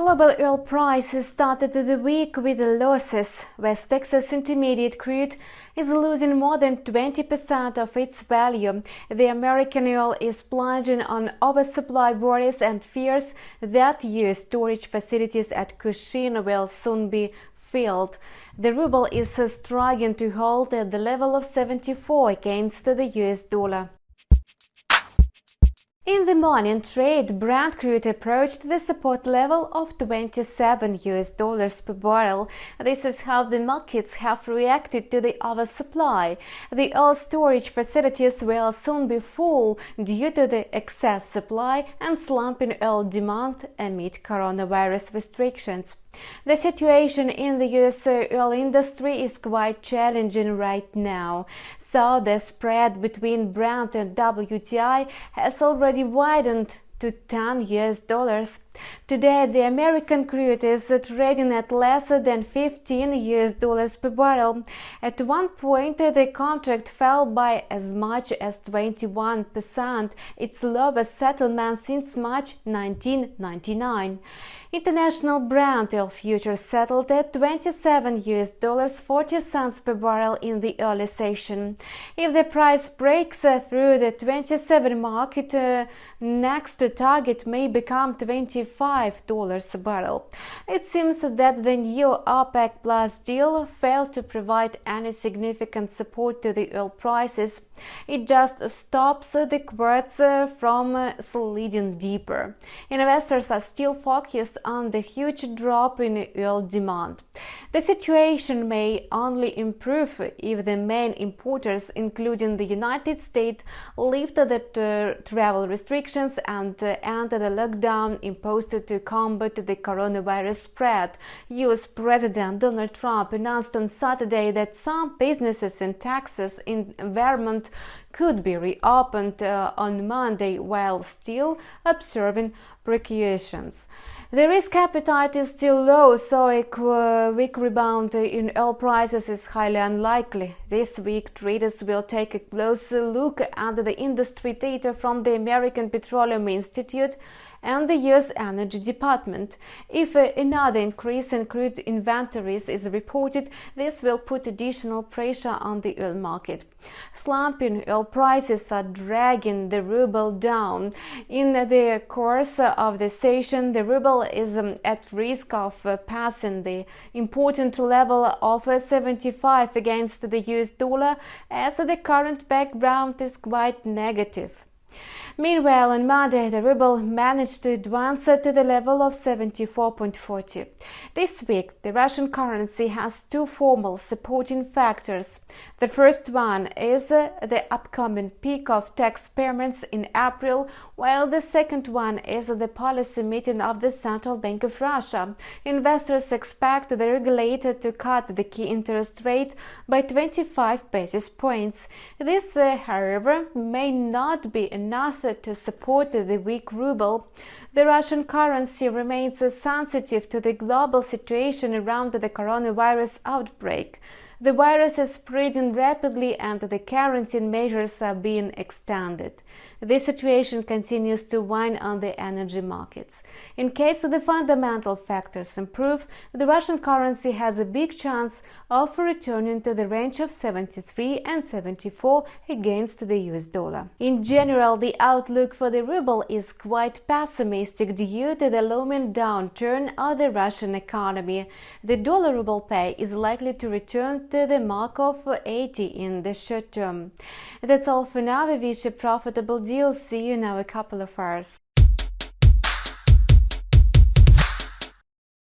Global oil prices started the week with losses. West Texas Intermediate crude is losing more than 20% of its value. The American oil is plunging on oversupply worries and fears that U.S. storage facilities at Cushing will soon be filled. The ruble is struggling to hold at the level of 74 against the U.S. dollar. In the morning trade, Brent crude approached the support level of $27 per barrel. This is how the markets have reacted to the oversupply. The oil storage facilities will soon be full due to the excess supply and slumping oil demand amid coronavirus restrictions. The situation in the U.S. oil industry is quite challenging right now. So the spread between Brent and WTI has already widened to $10. Today, the American crude is trading at less than $15 per barrel. At one point, the contract fell by as much as 21%, its lowest settlement since March 1999. International Brent oil futures settled at $27.40 per barrel in the early session. If the price breaks through the 27 mark, its next target may become $25 a barrel. It seems that the new OPEC Plus deal failed to provide any significant support to the oil prices. It just stops the quotes from sliding deeper. Investors are still focused on the huge drop in oil demand. The situation may only improve if the main importers, including the United States, lift the travel restrictions and end the lockdown imposed to combat the coronavirus spread. U.S. President Donald Trump announced on Saturday that some businesses in Texas in Vermont could be reopened on Monday while still observing precautions. The risk appetite is still low, so a quick rebound in oil prices is highly unlikely. This week, traders will take a closer look at the industry data from the American Petroleum Institute and the U.S. Energy Department. If another increase in crude inventories is reported, this will put additional pressure on the oil market. Slumping oil prices are dragging the ruble down. In the course of the session, the ruble is at risk of passing the important level of 75 against the U.S. dollar, as the current background is quite negative. Meanwhile, on Monday, the ruble managed to advance to the level of 74.40. This week, the Russian currency has two formal supporting factors. The first one is the upcoming peak of tax payments in April, while the second one is the policy meeting of the Central Bank of Russia. Investors expect the regulator to cut the key interest rate by 25 basis points. This, however, may not be enough to support the weak ruble. The Russian currency remains sensitive to the global situation around the coronavirus outbreak. The virus is spreading rapidly and the quarantine measures are being extended. This situation continues to weigh on the energy markets. In case the fundamental factors improve, the Russian currency has a big chance of returning to the range of 73 and 74 against the US dollar. In general, the outlook for the ruble is quite pessimistic due to the looming downturn of the Russian economy. The dollar-ruble pair is likely to return to the mark of 80 in the short term. That's all for now. We wish you a profitable deal. See you in a couple of hours.